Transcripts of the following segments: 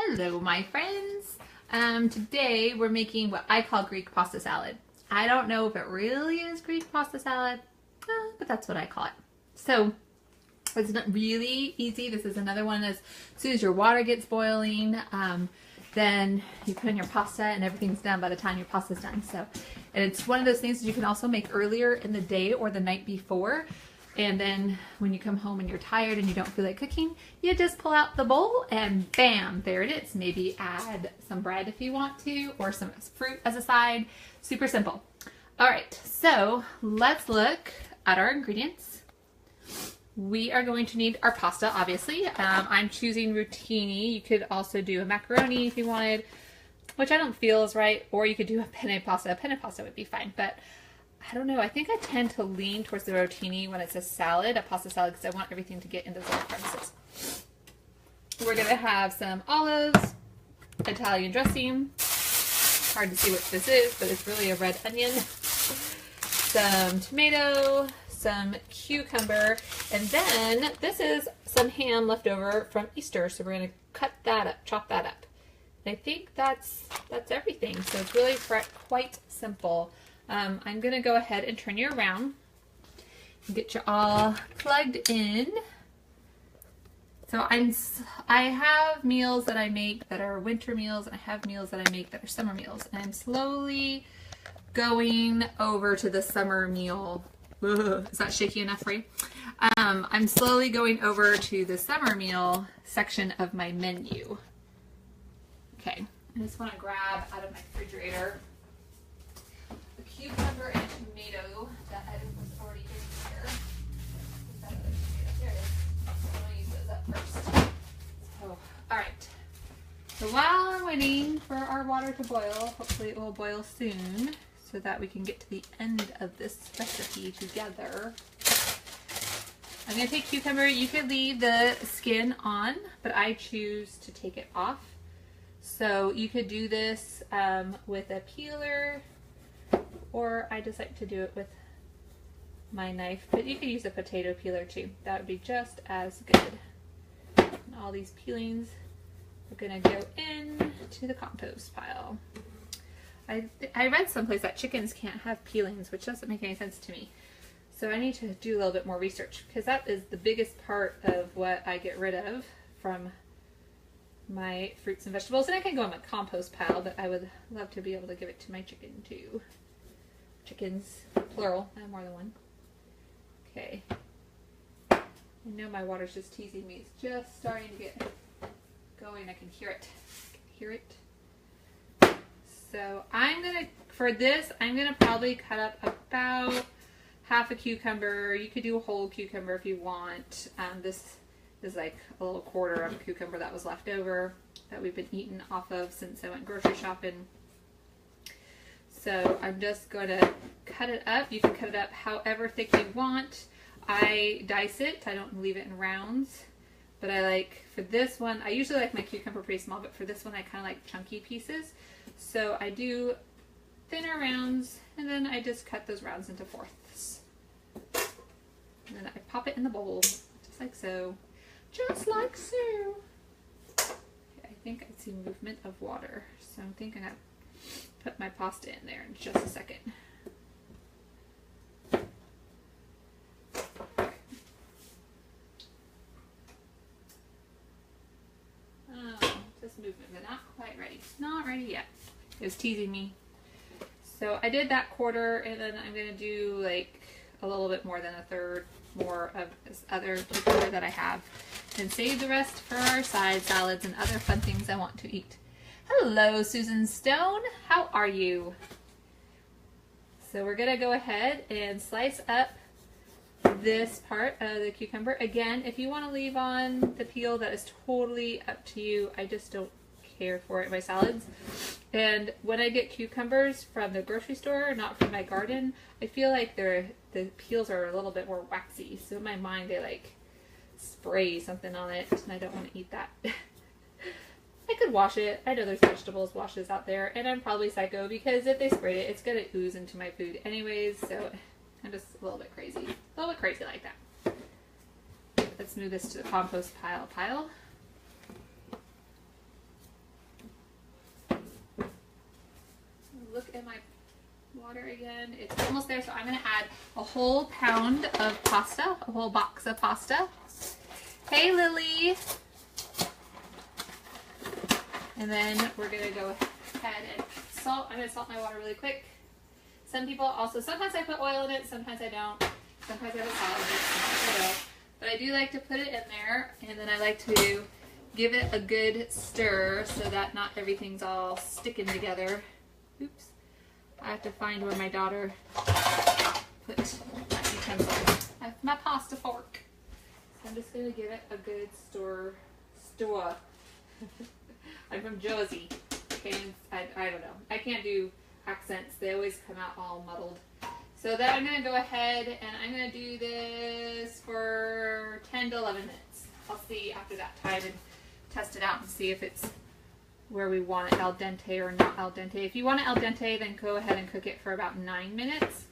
Hello, my friends. Today we're making what I call Greek pasta salad. I don't know if it really is Greek pasta salad, but that's what I call it. So it's not really easy. This is another one as soon as your water gets boiling, then you put in your pasta and everything's done by the time your pasta's done. So, and it's one of those things that you can also make earlier in the day or the night before. And then when you come home and you're tired and you don't feel like cooking, you just pull out the bowl and bam, there it is. Maybe add some bread if you want to, or some fruit as a side. Super simple. All right, so let's look at our ingredients. We are going to need our pasta, obviously. I'm choosing rotini. You could also do a macaroni if you wanted, which I don't feel is right, or you could do a penne pasta. A penne pasta would be fine, but I don't know. I think I tend to lean towards the rotini when it's a salad, a pasta salad, because I want everything to get into the crevices. We're going to have some olives, Italian dressing. Hard to see what this is, but it's really a red onion. Some tomato, some cucumber, and then this is some ham left over from Easter, so we're going to cut that up, chop that up. And I think that's everything, so it's really quite simple. I'm going to go ahead and turn you around and get you all plugged in. So I have meals that I make that are winter meals, and I have meals that I make that are summer meals. And I'm slowly going over to the summer meal. Ugh, is that shaky enough for you? I'm slowly going over to the summer meal section of my menu. Okay, I just want to grab out of my refrigerator cucumber and tomato that I was already in here. That other tomato, there it is. I'm going to use those up first. So, alright. So while I'm waiting for our water to boil, hopefully it will boil soon so that we can get to the end of this recipe together. I'm going to take cucumber. You could leave the skin on, but I choose to take it off. So you could do this with a peeler, or I just like to do it with my knife, but you could use a potato peeler too. That would be just as good. And all these peelings are going to go in to the compost pile. I read someplace that chickens can't have peelings, which doesn't make any sense to me. So I need to do a little bit more research, because that is the biggest part of what I get rid of from my fruits and vegetables. And I can go in my compost pile, but I would love to be able to give it to my chicken too. Chickens, plural, I have more than one. Okay. I know my water's just teasing me. It's just starting to get going. I can hear it. I can hear it. So for this, I'm gonna probably cut up about half a cucumber. You could do a whole cucumber if you want. This is like a little quarter of a cucumber that was left over that we've been eating off of since I went grocery shopping. So I'm just going to cut it up. You can cut it up however thick you want. I dice it. I don't leave it in rounds. But I like, for this one, I usually like my cucumber pretty small, but for this one I kind of like chunky pieces. So I do thinner rounds, and then I just cut those rounds into fourths. And then I pop it in the bowl, just like so. Just like so. Okay, I think I see movement of water. So I'm thinking I'll put my pasta in there in just a second. Oh, just movement, but not quite ready. Not ready yet. It was teasing me. So I did that quarter, and then I'm going to do like a little bit more than a third more of this other cucumber that I have, and save the rest for our side salads and other fun things I want to eat. Hello, Susan Stone. How are you? So we're going to go ahead and slice up this part of the cucumber. Again, if you want to leave on the peel, that is totally up to you. I just don't care for it in my salads. And when I get cucumbers from the grocery store, not from my garden, I feel like the peels are a little bit more waxy. So in my mind, they like spray something on it, and I don't want to eat that. I could wash it. I know there's vegetables washes out there, and I'm probably psycho because if they sprayed it, it's going to ooze into my food anyways, so I'm just a little bit crazy. A little bit crazy like that. Let's move this to the compost pile. water again. It's almost there, so I'm going to add a whole pound of pasta, a whole box of pasta. Hey, Lily. And then we're going to go ahead and salt. I'm going to salt my water really quick. Some people also, sometimes I put oil in it, sometimes I don't. Sometimes I have a salad mix, sometimes I don't. But I do like to put it in there, and then I like to give it a good stir so that not everything's all sticking together. Oops. I have to find where my daughter put my utensil. I have my pasta fork. So I'm just going to give it a good stir. I'm from Jersey. I don't know. I can't do accents. They always come out all muddled. So then I'm going to go ahead and I'm going to do this for 10 to 11 minutes. I'll see after that time and test it out and see if it's where we want it, al dente or not al dente. If you want it al dente, then go ahead and cook it for about 9 minutes.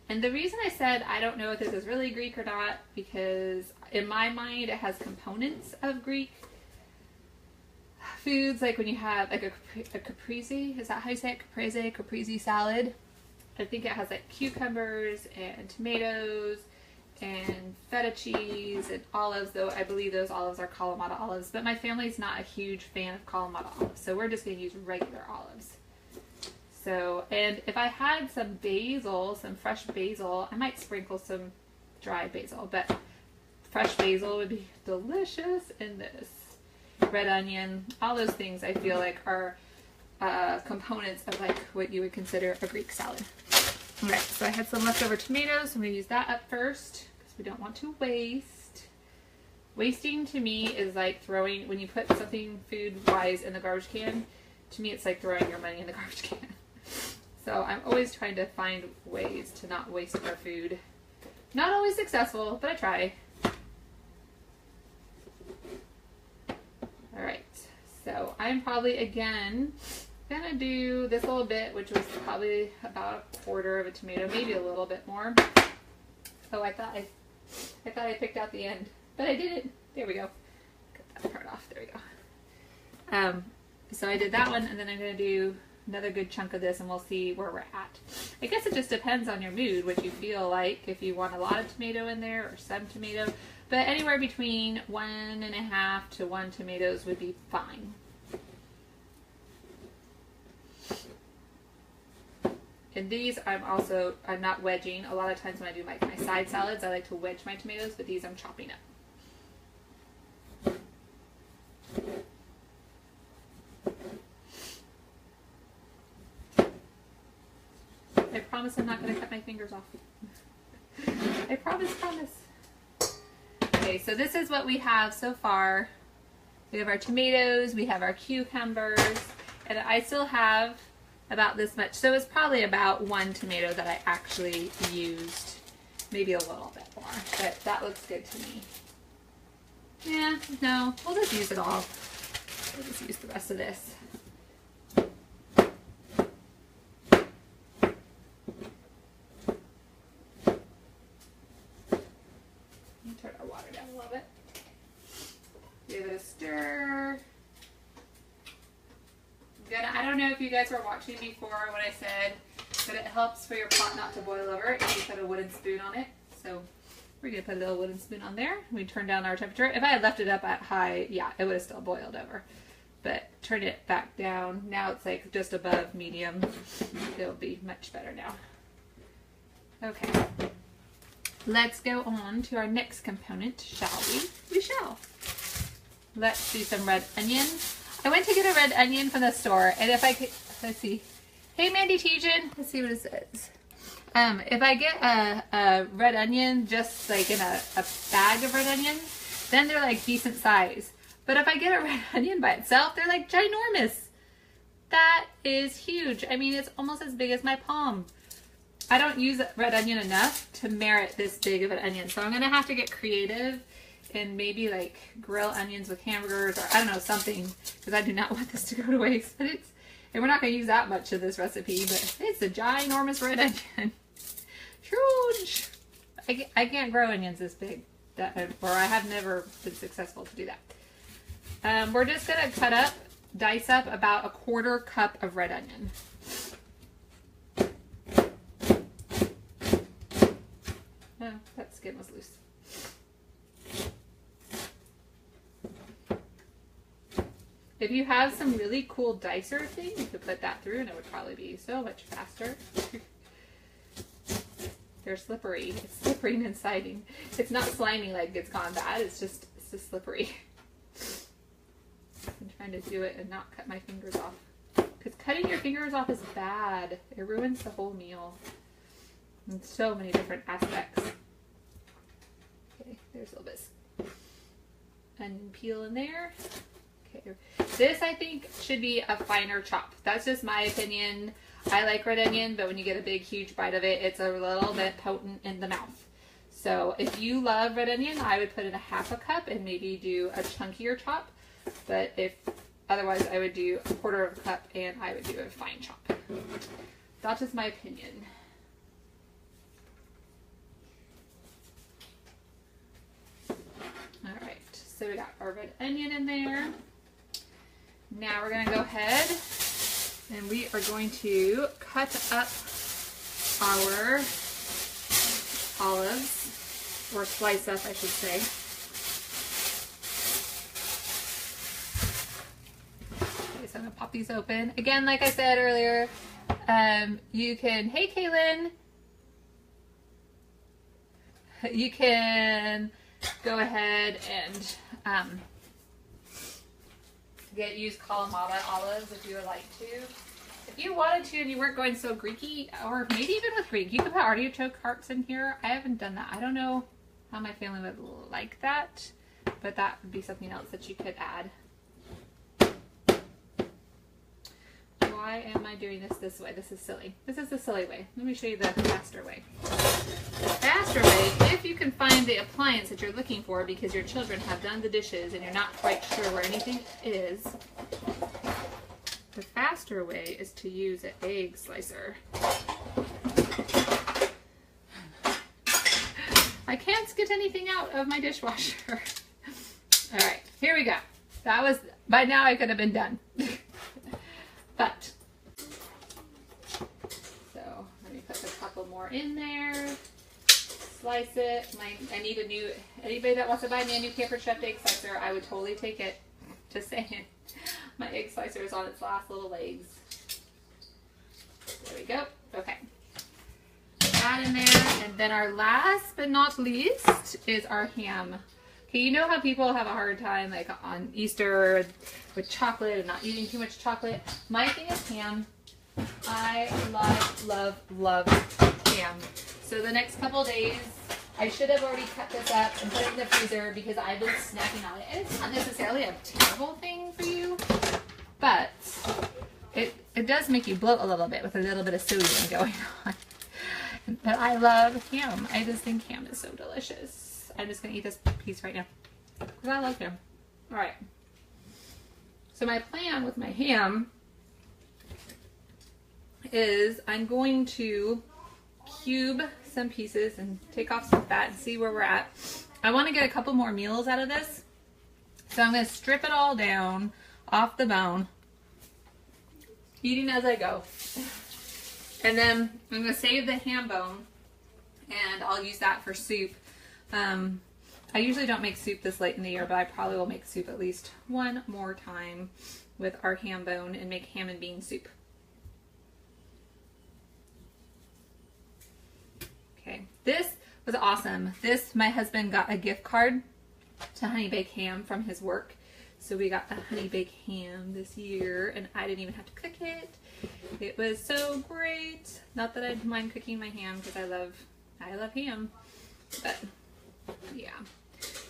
And the reason I said I don't know if this is really Greek or not, because in my mind it has components of Greek foods, like when you have like a caprese, is that how you say it? Caprese salad. I think it has like cucumbers and tomatoes and feta cheese and olives, though I believe those olives are Kalamata olives, but my family's not a huge fan of Kalamata olives, so we're just going to use regular olives. So, and if I had some basil, some fresh basil, I might sprinkle some dry basil, but fresh basil would be delicious in this. Red onion, all those things I feel like are components of like what you would consider a Greek salad. Okay, so I had some leftover tomatoes, so I'm going to use that up first because we don't want to waste. Wasting to me is like throwing, when you put something food-wise in the garbage can, to me it's like throwing your money in the garbage can. So I'm always trying to find ways to not waste our food. Not always successful, but I try. Alright, so I'm probably again gonna do this little bit, which was probably about a quarter of a tomato, maybe a little bit more. Oh, I thought I picked out the end, but I didn't. There we go. Cut that part off. There we go. So I did that one, and then I'm gonna do another good chunk of this, and we'll see where we're at. I guess it just depends on your mood, what you feel like, if you want a lot of tomato in there or some tomato, but anywhere between 1.5 to 1 tomatoes would be fine. And these I'm not wedging. A lot of times when I do my side salads, I like to wedge my tomatoes, but these I'm chopping up. I promise I'm not going to cut my fingers off. I promise. Okay, so this is what we have so far. We have our tomatoes, we have our cucumbers, and I still have about this much. So it's probably about 1 tomato that I actually used. Maybe a little bit more, but that looks good to me. Yeah, no, we'll just use it all. We'll just use the rest of this. Turn our water down a little bit. Give it a stir. Good. I don't know if you guys were watching before when I said that it helps for your pot not to boil over if you put a wooden spoon on it. So we're going to put a little wooden spoon on there. We turn down our temperature. If I had left it up at high, yeah, it would have still boiled over. But turn it back down. Now it's like just above medium. It'll be much better now. Okay. Let's go on to our next component, shall we? We shall. Let's do some red onion. I went to get a red onion from the store, and if I could, let's see. Hey, Mandy Tejan, let's see what it says. If I get a red onion, just like in a bag of red onions, then they're like decent size. But if I get a red onion by itself, they're like ginormous. That is huge. I mean, it's almost as big as my palm. I don't use red onion enough to merit this big of an onion. So I'm going to have to get creative and maybe like grill onions with hamburgers or I don't know, something, because I do not want this to go to waste. But and we're not going to use that much of this recipe, but it's a ginormous red onion. Huge. I can't grow onions this big, or I have never been successful to do that. We're just gonna dice up about a 1/4 cup of red onion. Oh, that skin was loose. If you have some really cool dicer thing, you could put that through and it would probably be so much faster. They're slippery. It's slippery and inciting. It's not slimy like it's gone bad. It's just slippery. I'm trying to do it and not cut my fingers off. Because cutting your fingers off is bad. It ruins the whole meal. In so many different aspects. Okay, there's a little bit onion peel in there. Okay, this I think should be a finer chop. That's just my opinion. I like red onion, but when you get a big, huge bite of it, it's a little bit potent in the mouth. So if you love red onion, I would put in a 1/2 cup and maybe do a chunkier chop. But if otherwise, I would do a 1/4 cup and I would do a fine chop. That's just my opinion. All right, so we got our red onion in there. Now we're gonna go ahead and we are going to cut up our olives, or slice up, I should say. Okay, so I'm gonna pop these open. Again, like I said earlier, you can, hey Kaylin, you can go ahead and use Kalamata olives if you would like to. If you wanted to and you weren't going so Greeky, or maybe even with Greek, you could put artichoke hearts in here. I haven't done that. I don't know how my family would like that, but that would be something else that you could add. Why am I doing this way? This is silly. This is the silly way. Let me show you the faster way. The faster way, if you can find the appliance that you're looking for because your children have done the dishes and you're not quite sure where anything is, the faster way is to use an egg slicer. I can't get anything out of my dishwasher. All right, here we go. That was, by now I could have been done. But, so let me put a couple more in there. Slice it. I need a new, anybody that wants to buy me a new Camper Chef egg slicer, I would totally take it. Just saying. My egg slicer is on its last little legs. There we go. Okay. That in there. And then our last but not least is our ham. Okay, you know how people have a hard time like on Easter with chocolate and not eating too much chocolate? My thing is ham. I love ham. So the next couple days, I should have already cut this up and put it in the freezer because I've been snacking on it. And it's not necessarily a terrible thing for you, but it does make you bloat a little bit with a little bit of sodium going on. But I love ham. I just think ham is so delicious. I'm just going to eat this piece right now because I love ham. All right. So my plan with my ham is I'm going to cube some pieces and take off some fat and see where we're at. I want to get a couple more meals out of this. So I'm going to strip it all down off the bone, eating as I go. And then I'm going to save the ham bone and I'll use that for soup. I usually don't make soup this late in the year, but I probably will make soup at least one more time with our ham bone and make ham and bean soup. Okay, this was awesome. My husband got a gift card to Honey Baked Ham from his work. So we got a Honey Baked Ham this year and I didn't even have to cook it. It was so great. Not that I'd mind cooking my ham because I love ham, but yeah.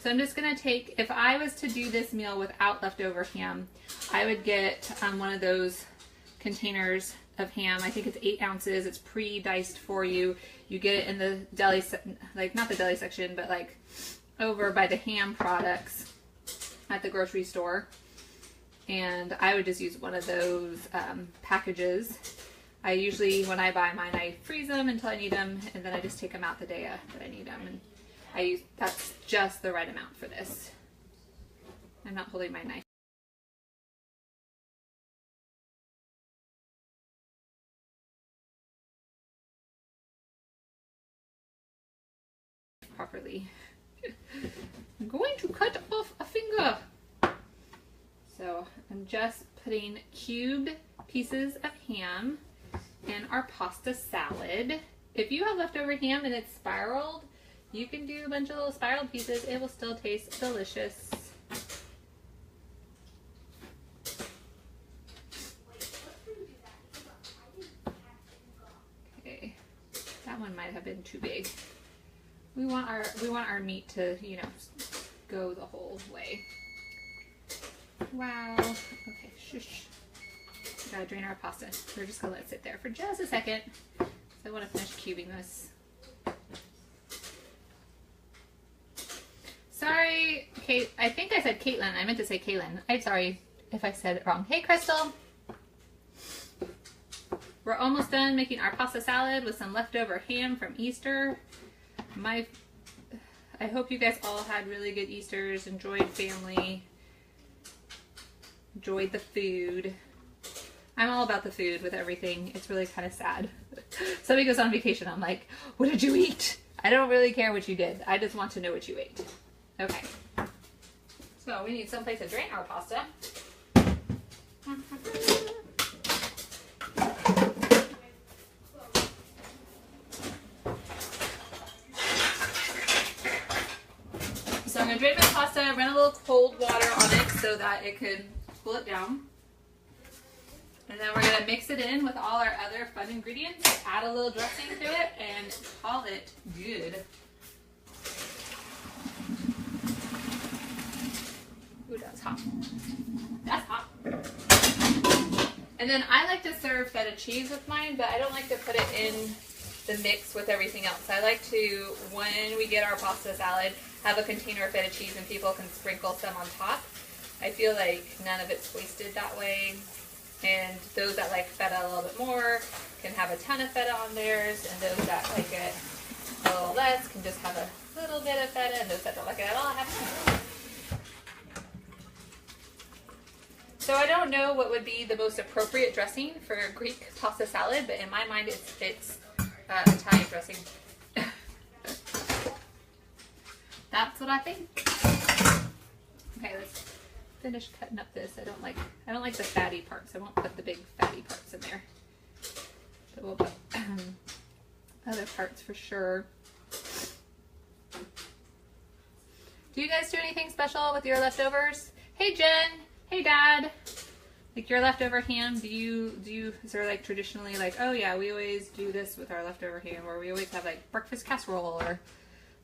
So I'm just gonna take, if I was to do this meal without leftover ham, I would get one of those containers of ham. I think it's 8 ounces. It's pre-diced for you. You get it in the deli, like not the deli section, but like over by the ham products at the grocery store. And I would just use one of those packages. I usually, when I buy mine, I freeze them until I need them, and then I just take them out the day that I need them. And that's just the right amount for this. I'm not holding my knife. properly. I'm going to cut off a finger. So I'm just putting cubed pieces of ham in our pasta salad. If you have leftover ham and it's spiraled, you can do a bunch of little spiraled pieces. It will still taste delicious. Okay, that one might have been too big. We want our meat to, you know, go the whole way. Wow. Okay, shush. Gotta drain our pasta. We're just gonna let it sit there for just a second. So I want to finish cubing this. Sorry, Kate. I think I said Caitlin. I meant to say Kaylin. I'm sorry if I said it wrong. Hey, Crystal. We're almost done making our pasta salad with some leftover ham from Easter. I hope you guys all had really good Easters, enjoyed family, enjoyed the food. I'm all about the food with everything. It's really kind of sad. Somebody goes on vacation, I'm like, what did you eat? I don't really care what you did. I just want to know what you ate. Okay. So we need someplace to drain our pasta. So I'm going to drain my pasta, run a little cold water on it so that it could cool it down. And then we're going to mix it in with all our other fun ingredients, add a little dressing to it, and call it good. Ooh, that's hot. That's hot. And then I like to serve feta cheese with mine, but I don't like to put it in the mix with everything else. I like to, when we get our pasta salad, have a container of feta cheese and people can sprinkle some on top. I feel like none of it's wasted that way. And those that like feta a little bit more can have a ton of feta on theirs, and those that like it a little less can just have a little bit of feta, and those that don't like it at all have none. So I don't know what would be the most appropriate dressing for a Greek pasta salad, but in my mind it's Italian dressing. That's what I think. Okay, let's finish cutting up this. I don't like the fatty parts. I won't put the big fatty parts in there. But we'll put other parts for sure. Do you guys do anything special with your leftovers? Hey Jen. Hey Dad. Like your leftover ham, is there like traditionally like, oh yeah, we always do this with our leftover ham, or we always have like breakfast casserole or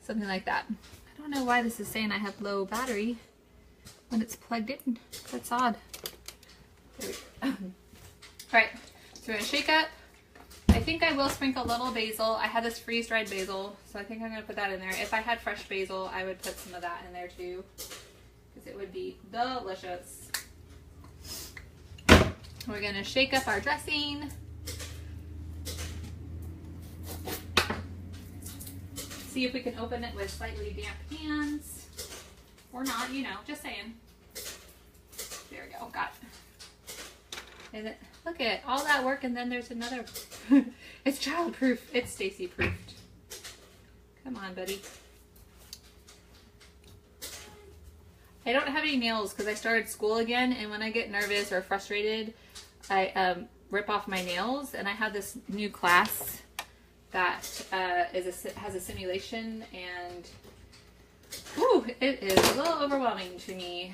something like that. I don't know why this is saying I have low battery when it's plugged in. That's odd. There we go. Alright, so we're going to shake up. I think I will sprinkle a little basil. I have this freeze-dried basil, so I think I'm going to put that in there. If I had fresh basil, I would put some of that in there too, because it would be delicious. We're going to shake up our dressing. See if we can open it with slightly damp hands. Or not, you know, just saying. There we go, got it. And it, look at all that work, and then there's another. It's child-proof. It's Stacey-proofed. Come on, buddy. I don't have any nails because I started school again, and when I get nervous or frustrated, I rip off my nails, and I have this new class that has a simulation, and whew, it is a little overwhelming to me.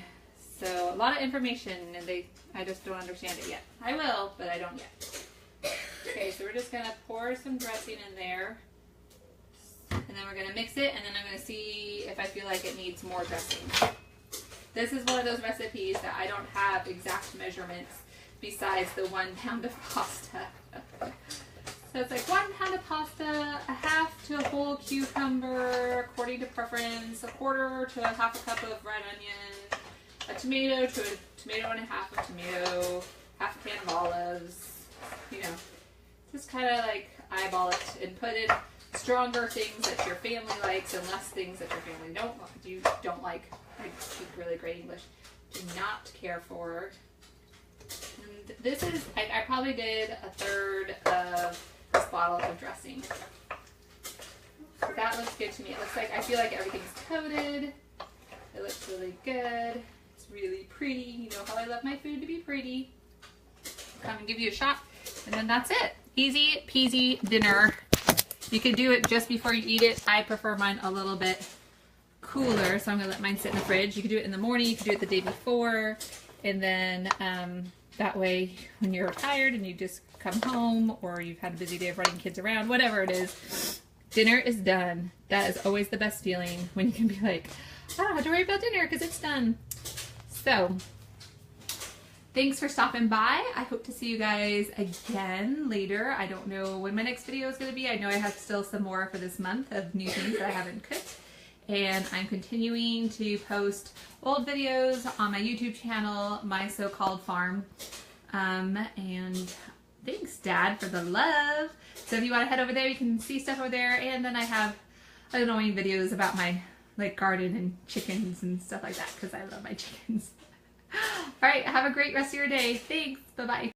So a lot of information, and I just don't understand it yet. I will, but I don't yet. Okay, so we're just gonna pour some dressing in there, and then we're gonna mix it, and then I'm gonna see if I feel like it needs more dressing. This is one of those recipes that I don't have exact measurements besides the 1 pound of pasta. So it's like 1 pound of pasta, a half to a whole cucumber, according to preference, a quarter to a half a cup of red onion, a tomato to a tomato and a half of tomato, half a can of olives, you know, just kind of like eyeball it and put in stronger things that your family likes and less things that your family don't like. I speak really great English. Do not care for. And this is, I probably did a third of this bottle of dressing. That that looks good to me. It looks like, I feel like everything's coated. It looks really good. It's really pretty. You know how I love my food to be pretty. Come and give you a shot. And then that's it. Easy peasy dinner. You can do it just before you eat it. I prefer mine a little bit cooler, so I'm gonna let mine sit in the fridge. You can do it in the morning, you can do it the day before, and then that way when you're tired and you just come home, or you've had a busy day of running kids around, whatever it is, dinner is done. That is always the best feeling, when you can be like, I don't have to worry about dinner because it's done. So thanks for stopping by. I hope to see you guys again later. I don't know when my next video is going to be. I know I have still some more for this month of new things that I haven't cooked. And I'm continuing to post old videos on my YouTube channel, My Sow Called Farm. And thanks, Dad, for the love. So if you want to head over there, you can see stuff over there. And then I have annoying videos about my garden and chickens and stuff like that, because I love my chickens. All right, have a great rest of your day. Thanks. Bye-bye.